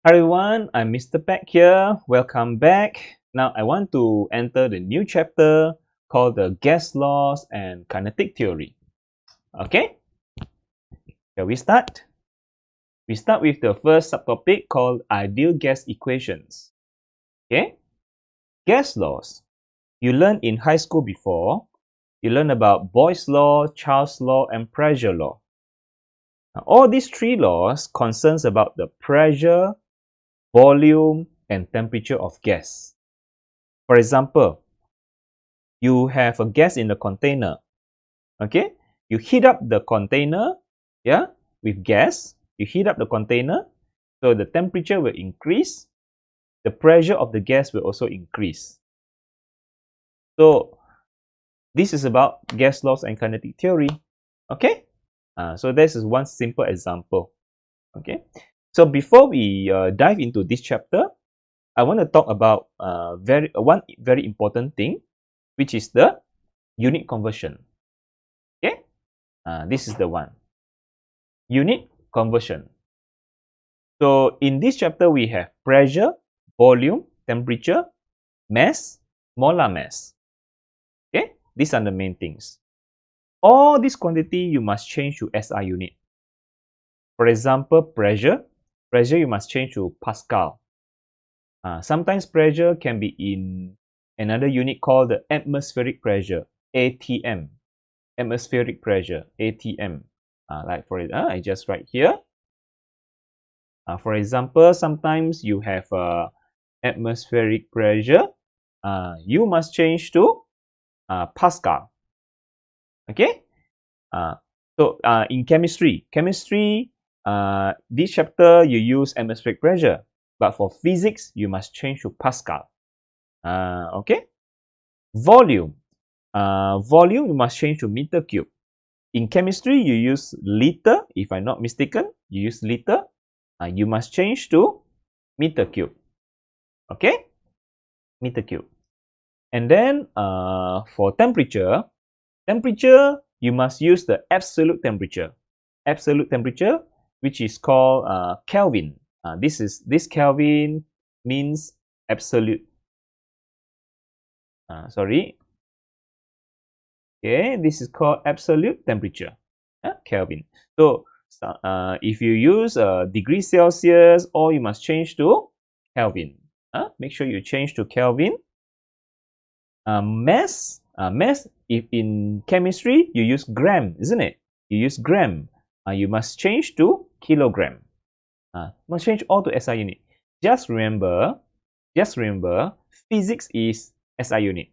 Hi everyone, I'm Mr. Peck here. Welcome back. Now I want to enter the new chapter called the gas laws and kinetic theory. Okay, shall we start? We start with the first subtopic called ideal gas equations. Okay, gas laws. You learned in high school before. You learned about Boyle's law, Charles' law, and pressure law. Now, all these three laws concerns about the pressure, volume, and temperature of gas. For example, you have a gas in the container. Okay, you heat up the container, yeah, with gas. You heat up the container, so the temperature will increase. The pressure of the gas will also increase. So this is about gas laws and kinetic theory. Okay, so this is one simple example. Okay, so before we dive into this chapter, I want to talk about one very important thing, which is the unit conversion. Okay, this is the one. Unit conversion. So in this chapter, we have pressure, volume, temperature, mass, molar mass. Okay, these are the main things. All this quantity you must change to SI unit. For example, pressure you must change to Pascal. Sometimes pressure can be in another unit called the atmospheric pressure, ATM. Atmospheric pressure, ATM. Like for it, I just write here. For example, sometimes you have atmospheric pressure. You must change to Pascal. Okay. So in chemistry, this chapter you use atmospheric pressure, but for physics you must change to Pascal. Okay. Volume. Volume you must change to meter cube. In chemistry you use liter. If I'm not mistaken, you use liter. You must change to meter cube. Okay, meter cube. And then for temperature you must use the absolute temperature. Absolute temperature, which is called Kelvin. This Kelvin means absolute. Sorry. Okay, this is called absolute temperature. Kelvin. So if you use degree Celsius, or you must change to Kelvin. Make sure you change to Kelvin. Mass, if in chemistry you use gram, isn't it? You use gram. You must change to kilogram. Must change all to SI unit. Just remember, physics is SI unit.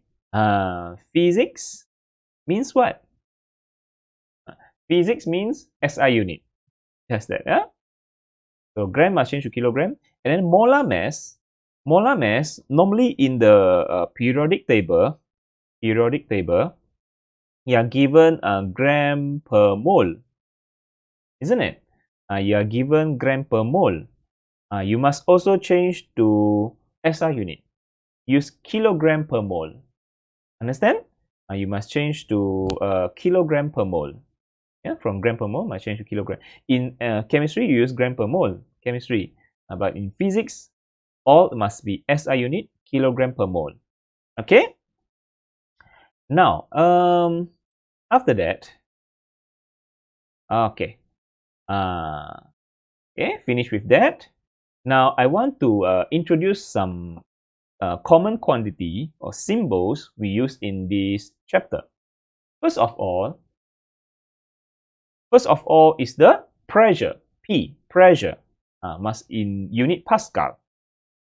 Physics means what? Physics means SI unit. Just that. So gram must change to kilogram. And then molar mass, normally in the periodic table, you are given gram per mole, isn't it? You are given gram per mole. You must also change to SI unit. Use kilogram per mole. Understand? You must change to kilogram per mole. Yeah, from gram per mole, must change to kilogram. In chemistry, you use gram per mole. Chemistry, but in physics, all must be SI unit, kilogram per mole. Okay. Now, after that, okay, finish with that. Now, I want to introduce some common quantity or symbols we use in this chapter. First of all is the pressure, P, pressure, must in unit Pascal.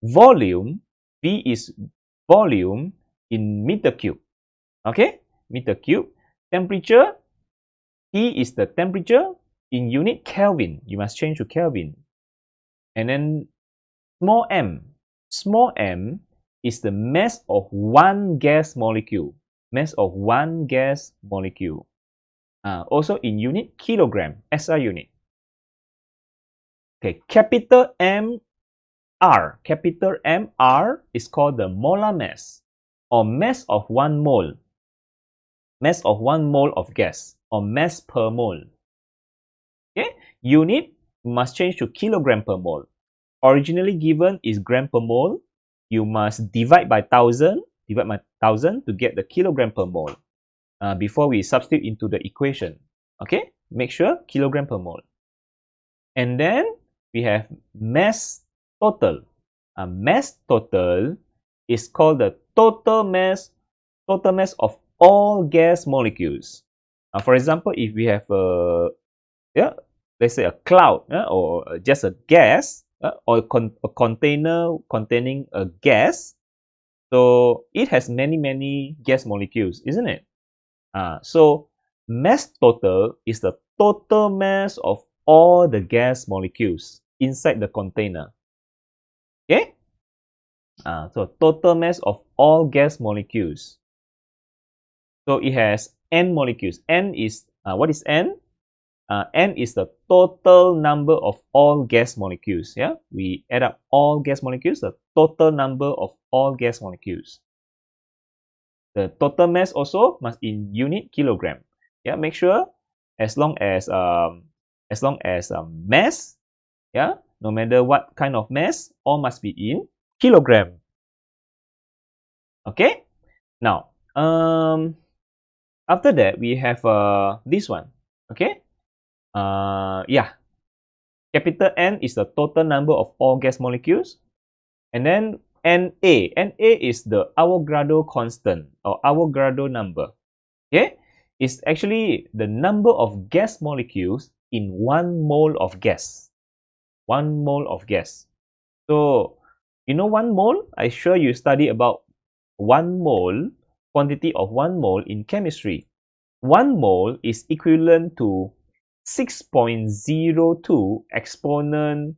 Volume, V is volume in meter cube. Okay, meter cube. Temperature, T is the temperature in unit Kelvin. You must change to Kelvin. And then small m is the mass of one gas molecule. Mass of one gas molecule. Also in unit kilogram, SI unit. Okay, capital M R is called the molar mass, or mass of 1 mole. Mass of 1 mole of gas, or mass per mole. Okay, unit must change to kilogram per mole. originally given is gram per mole. You must divide by 1000 to get the kilogram per mole before we substitute into the equation. Okay, make sure kilogram per mole. And then we have mass total. Mass total is called the total mass of all gas molecules. For example, if we have let's say a cloud or just a gas or a container containing a gas, so it has many gas molecules, isn't it? So mass total is the total mass of all the gas molecules inside the container. Okay? So total mass of all gas molecules. So it has n molecules. N is what is n? N is the total number of all gas molecules. Yeah, we add up all gas molecules, the total number of all gas molecules. The total mass also must in unit kilogram. Yeah, make sure as long as mass, yeah, no matter what kind of mass, all must be in kilogram. Okay. Now, after that we have this one. Okay. Yeah. Capital N is the total number of all gas molecules. And then Na is the Avogadro constant or Avogadro number. Okay, it's actually the number of gas molecules in 1 mole of gas. 1 mole of gas. So, you know 1 mole? I'm sure you study about 1 mole, quantity of 1 mole in chemistry. 1 mole is equivalent to 6.02 exponent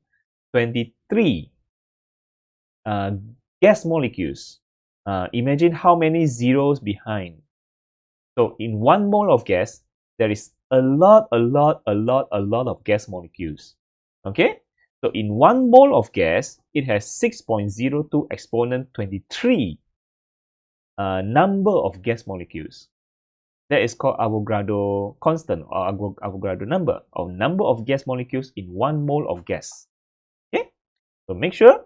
23 gas molecules. Imagine how many zeros behind. So in 1 mole of gas, there is a lot of gas molecules. Okay? So in 1 mole of gas, it has 6.02 exponent 23 number of gas molecules. That is called Avogadro constant or Avogadro number, or number of gas molecules in 1 mole of gas. Okay? So make sure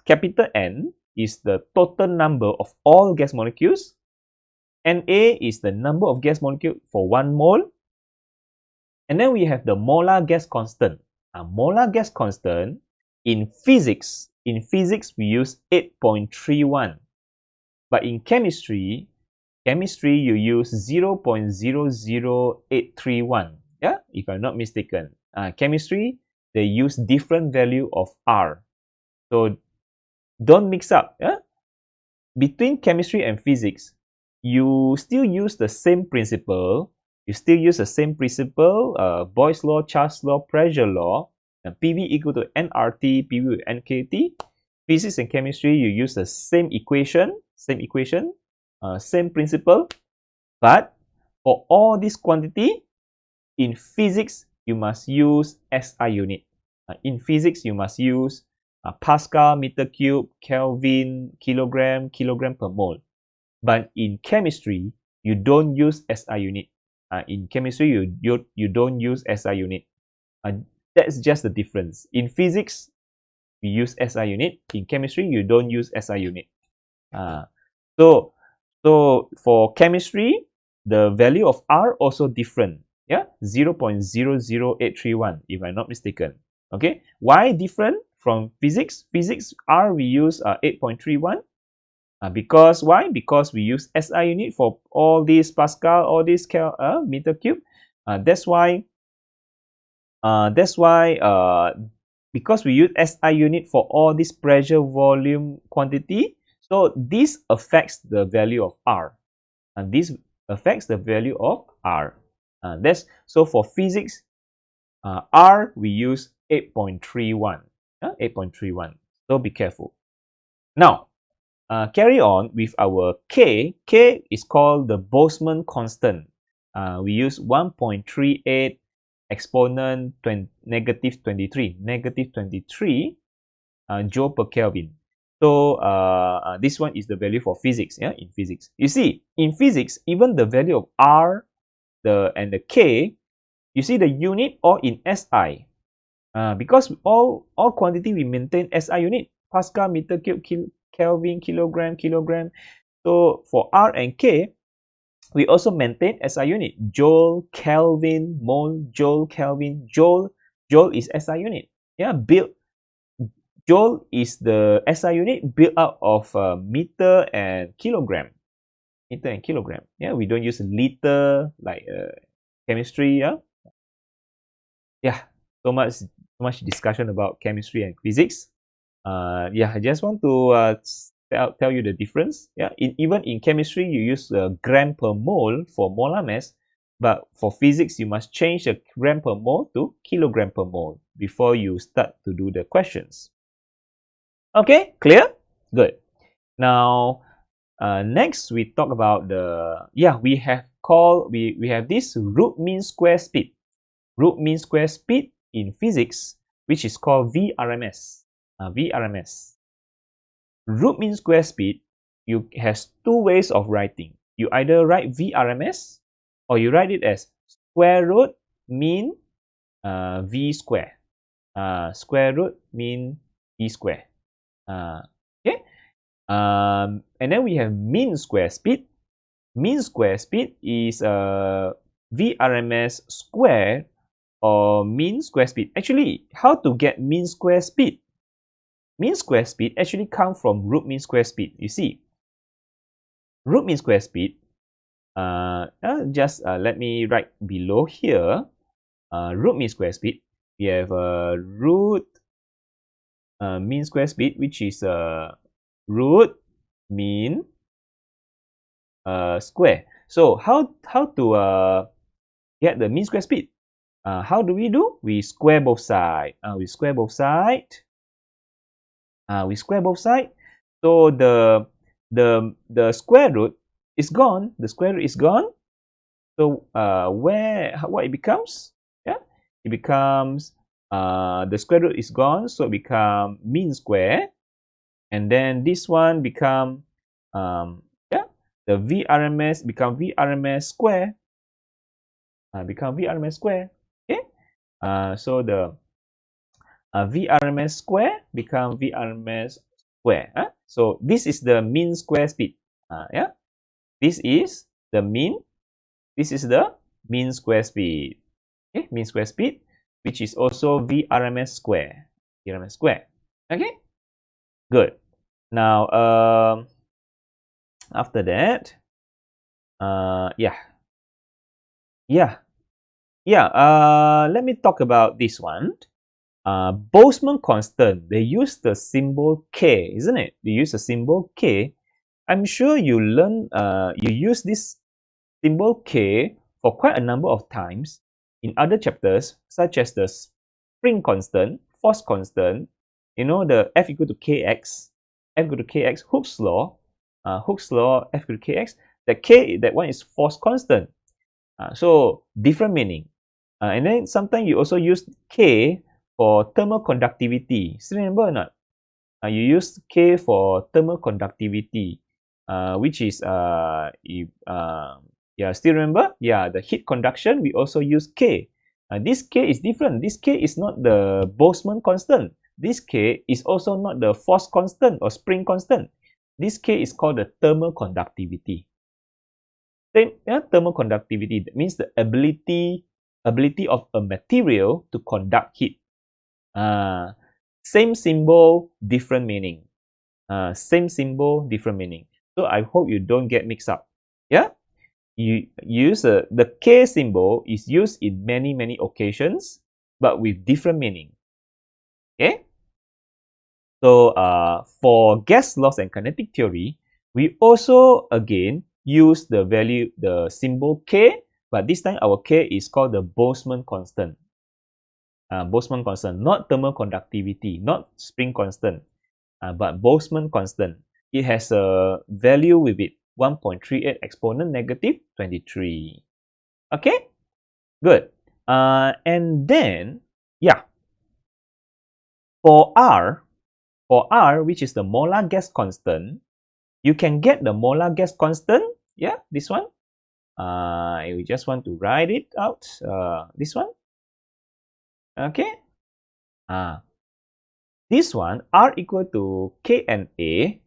capital N is the total number of all gas molecules. Na is the number of gas molecules for 1 mole. And then we have the molar gas constant. Molar gas constant in physics we use 8.31. But in chemistry you use 0.00831. Yeah, if I'm not mistaken. Chemistry, they use different value of R. So don't mix up. Yeah? Between chemistry and physics, you still use the same principle. Boyle's law, Charles' law, pressure law, and PV equal to nRT, PV with nKT. Physics and chemistry, you use the same equation, same principle. But for all this quantity, in physics, you must use SI unit. In physics, you must use Pascal, meter cube, Kelvin, kilogram per mole. But in chemistry, you don't use SI unit. In chemistry, you don't use SI unit. That's just the difference. In physics, we use SI unit. In chemistry, you don't use SI unit. So for chemistry, the value of R also different. Yeah, 0.00831 if I'm not mistaken. Okay, why different from physics? Physics R we use 8.31. Because why? Because we use SI unit for all these Pascal, all these meter cube. That's why because we use SI unit for all this pressure, volume, quantity. So this affects the value of R, and this affects the value of R. So for physics, R we use 8.31. 8.31. So be careful. Now, carry on with our K. K is called the Boltzmann Constant. We use 1.38 exponent negative 23 joule per Kelvin. So this one is the value for physics. Yeah, in physics, you see, in physics, even the value of R and the K, you see the unit all in SI. Because all quantity we maintain SI unit, Pascal, meter cube, Kelvin, kilogram, kilogram. So for R and K, we also maintain SI unit. Joule, Kelvin, mole, joule, Kelvin, joule. Joule is SI unit. Yeah, Joule is the SI unit built out of meter and kilogram. Meter and kilogram. Yeah, we don't use liter like chemistry. Yeah. So much discussion about chemistry and physics. Yeah, I just want to tell you the difference. Yeah, even in chemistry, you use gram per mole for molar mass, but for physics, you must change the gram per mole to kilogram per mole before you start to do the questions. Okay, clear? Good. Now, next we talk about we have this root mean square speed. Root mean square speed in physics, which is called VRMS. VRMS. Root mean square speed has two ways of writing. You either write VRMS or you write it as square root mean V square. Square root mean V square. Okay. And then we have mean square speed. Mean square speed is VRMS square or mean square speed. Actually, how to get mean square speed? Mean square speed actually comes from root mean square speed. You see, root mean square speed, let me write below here, root mean square speed. We have root mean square speed, which is root mean square. So how to get the mean square speed? How do? We square both sides. We square both sides. So the square root is gone. The square root is gone. So what it becomes? Yeah, it becomes the square root is gone, so it becomes mean square, and then this one become the VRMS become VRMS square. Become VRMS square. Okay. So the VRMS square become VRMS square. So this is the mean square speed. Yeah, this is the mean. This is the mean square speed. Okay, mean square speed, which is also VRMS square. VRMS square. Okay, good. Now, after that, let me talk about this one. Boltzmann constant, they use the symbol K, isn't it? They use the symbol K. I'm sure you use this symbol K for quite a number of times in other chapters, such as the spring constant, force constant, the F equal to Kx, Hooke's law, F equal to Kx. That one is force constant. So different meaning. And then sometimes you also use K for thermal conductivity. Still remember or not? You use K for thermal conductivity, which is still remember? Yeah, the heat conduction, we also use K. This K is different. This K is not the Boltzmann constant. This K is also not the force constant or spring constant. This K is called the thermal conductivity. Thermal conductivity, that means the ability of a material to conduct heat. Same symbol, different meaning. Same symbol, different meaning. So I hope you don't get mixed up. Yeah, you use the K symbol is used in many occasions, but with different meaning. Okay. So for gas laws and kinetic theory, we also again use the symbol K, but this time our K is called the Boltzmann constant. Boltzmann constant, not thermal conductivity, not spring constant, but Boltzmann constant. It has a value with it, 1.38 exponent negative 23. Okay, good. And then, for R, which is the molar gas constant, you can get the molar gas constant. Yeah, this one. We just want to write it out. This one. Okay. This one, R equal to KNA.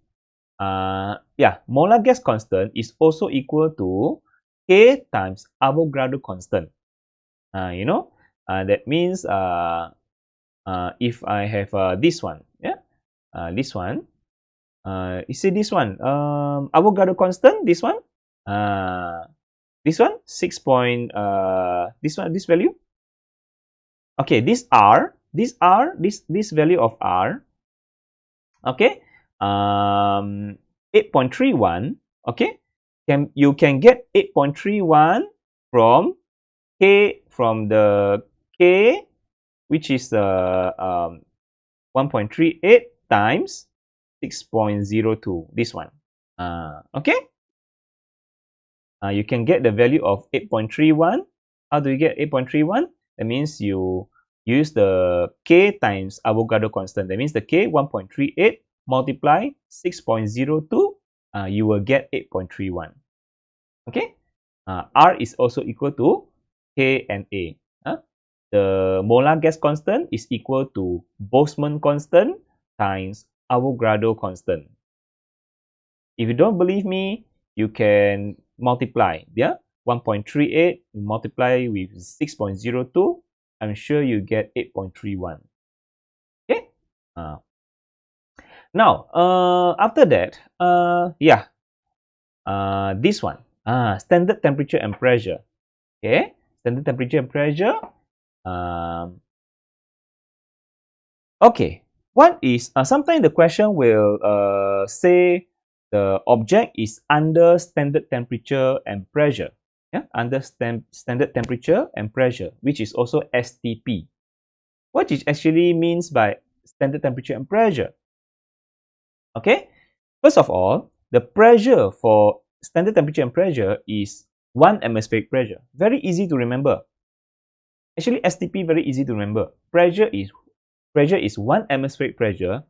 Yeah, molar gas constant is also equal to K times Avogadro constant. That means if I have this one, yeah, this one, you see this one, Avogadro constant, this one, 6 point, this value. Okay, this value of R, okay, 8.31, okay, you can get 8.31 from the K, which is 1.38 times 6.02, this one. Okay, you can get the value of 8.31. How do you get 8.31? That means you use the K times Avogadro constant. That means the K 1.38 multiply 6.02, you will get 8.31. Okay, R is also equal to K and A. The molar gas constant is equal to Boltzmann constant times Avogadro constant. If you don't believe me, you can multiply. Yeah, 1.38 multiply with 6.02. I'm sure you get 8.31. Okay. Now, after that, this one, standard temperature and pressure. Okay, standard temperature and pressure. Okay, what is sometimes the question will say the object is under standard temperature and pressure. Yeah, under standard temperature and pressure, which is also STP. What it actually means by standard temperature and pressure? Okay, first of all, the pressure for standard temperature and pressure is 1 atmospheric pressure. Very easy to remember. Actually, STP very easy to remember. Pressure is 1 atmospheric pressure.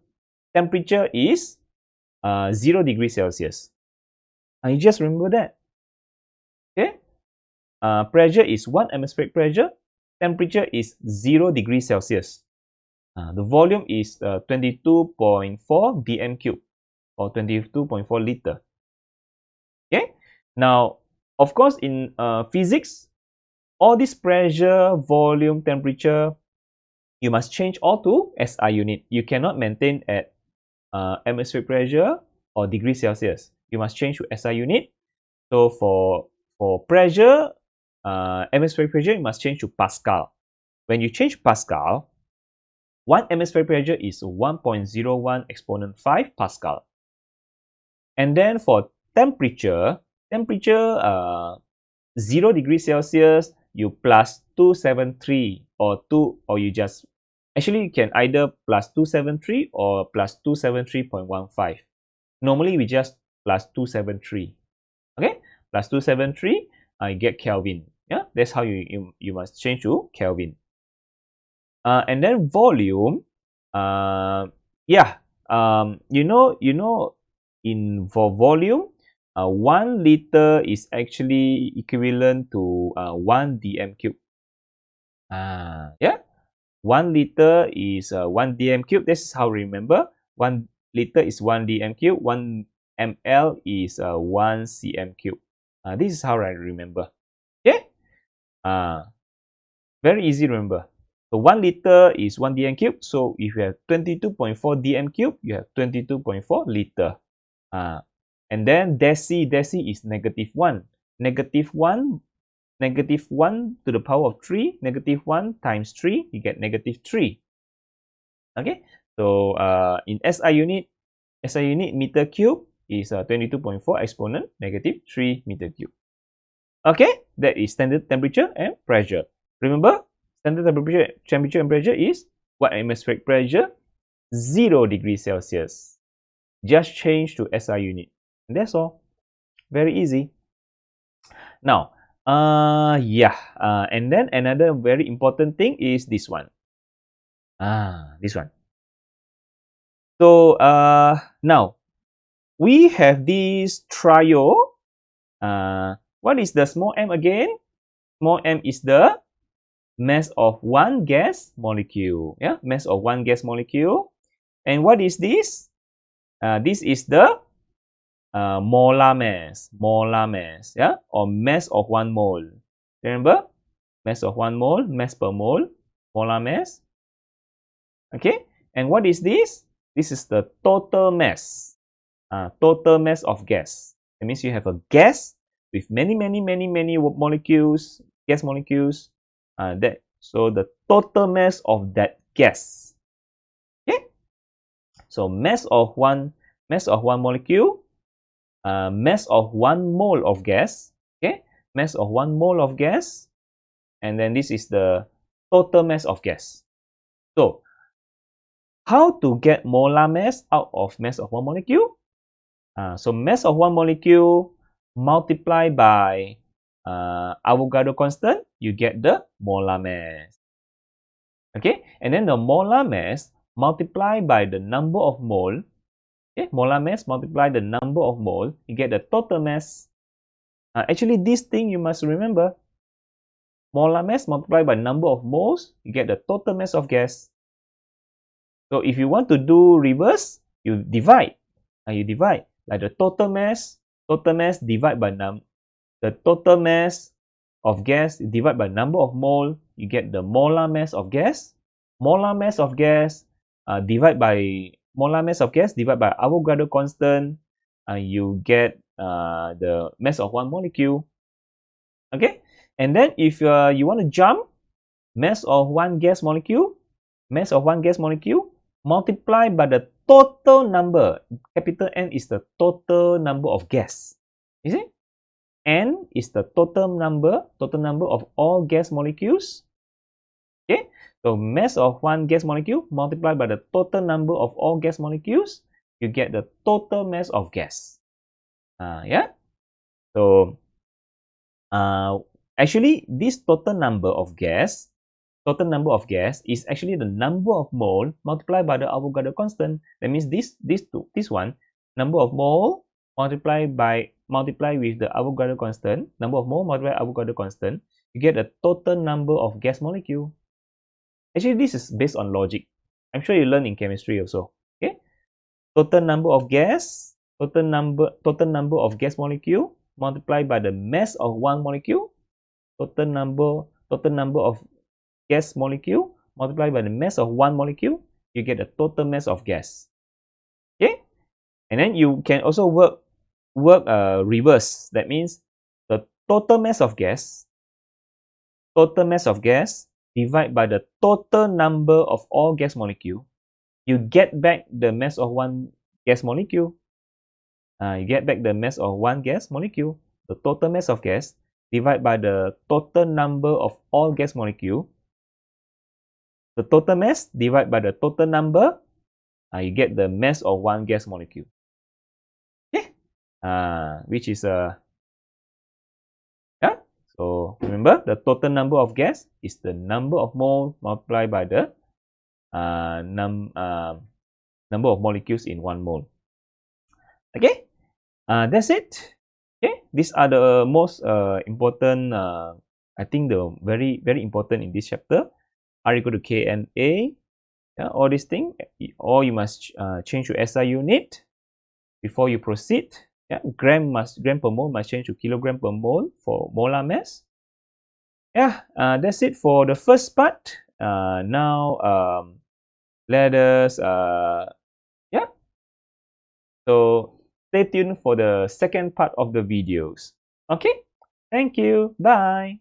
Temperature is 0 degrees Celsius. You just remember that. Okay. Pressure is 1 atmospheric pressure. Temperature is 0 degrees Celsius. The volume is 22.4 bm cube or 22.4 liter. Okay. Now, of course, in physics, all this pressure, volume, temperature, you must change all to SI unit. You cannot maintain at atmospheric pressure or degrees Celsius. You must change to SI unit. So for pressure, atmospheric pressure, you must change to Pascal. When you change Pascal, 1 atmospheric pressure is 1.01 exponent 5 Pascal. And then for temperature, 0 degrees Celsius, you plus 273 or you just, actually you can either plus 273 or plus 273.15. Normally we just plus 273. Okay, plus 273, I get Kelvin. Yeah, that's how you must change to Kelvin. And then volume, for volume, 1 liter is actually equivalent to 1 dm cube. 1 liter is 1 dm cube. This is how remember. 1 liter is 1 dm cube. 1 ml is 1 cm cube. This is how I remember. Okay. Very easy to remember. So 1 liter is 1 dm cube. So if you have 22.4 dm cube, you have 22.4 liter. And then deci is -1. -1 to the power of 3. -1 times 3, you get -3. Okay. So in SI unit meter cube is 22.4 exponent -3 meter cube. Okay, that is standard temperature and pressure. Remember, standard temperature and pressure is 1 atmospheric pressure, 0 degrees Celsius. Just change to SI unit. And that's all. Very easy. Now, and then another very important thing is this one. This one. So, now, we have this trio. What is the small m again? Small m is the mass of one gas molecule. Yeah, mass of one gas molecule. And what is this? This is the molar mass, yeah, or mass of 1 mole. Remember, mass of 1 mole, mass per mole, molar mass. Okay, and what is this? This is the total mass of gas. That means you have a gas with many molecules, gas molecules. So the total mass of that gas. Okay, so mass of one molecule, mass of 1 mole of gas. Okay, mass of 1 mole of gas, and then this is the total mass of gas. So how to get molar mass out of mass of 1 molecule? So mass of 1 molecule multiplied by Avogadro constant, you get the molar mass. Okay, and then the molar mass multiplied by the number of mole. Okay, molar mass multiplied the number of mole, you get the total mass. Actually, this thing you must remember. Molar mass multiplied by number of moles, you get the total mass of gas. So if you want to do reverse, you divide. Like the total mass divide by the total mass of gas divided by number of mole, you get the molar mass of gas. Molar mass of gas divided by Avogadro constant, you get the mass of 1 molecule. Okay, and then if you want to jump mass of one gas molecule multiplied by the total number. Capital N is the total number of gas. You see? N is the total number of all gas molecules. Okay? So mass of one gas molecule multiplied by the total number of all gas molecules, you get the total mass of gas. Yeah? So actually this total number of gas is actually the number of mole multiplied by the Avogadro constant. That means this one, number of mole multiplied with the Avogadro constant, you get the total number of gas molecule. Actually, this is based on logic. I'm sure you learn in chemistry also. Okay, total number of gas molecule multiplied by the mass of one molecule. Total number of gas molecule multiplied by the mass of 1 molecule, you get the total mass of gas. Okay, and then you can also work reverse. That means the total mass of gas divided by the total number of all gas molecule, you get back the mass of one gas molecule. The total mass of gas divided by the total number of all gas molecule. The total mass divided by the total number, you get the mass of one gas molecule. Okay, which is yeah. So remember, the total number of gas is the number of mole multiplied by the number of molecules in 1 mole. Okay, that's it. Okay, these are the most important. I think the very important in this chapter. R equal to K and A. Yeah, all these things, or you must change to SI unit before you proceed. Yeah, gram per mole must change to kilogram per mole for molar mass. Yeah, that's it for the first part. Now let us yeah. So stay tuned for the second part of the videos. Okay, thank you. Bye.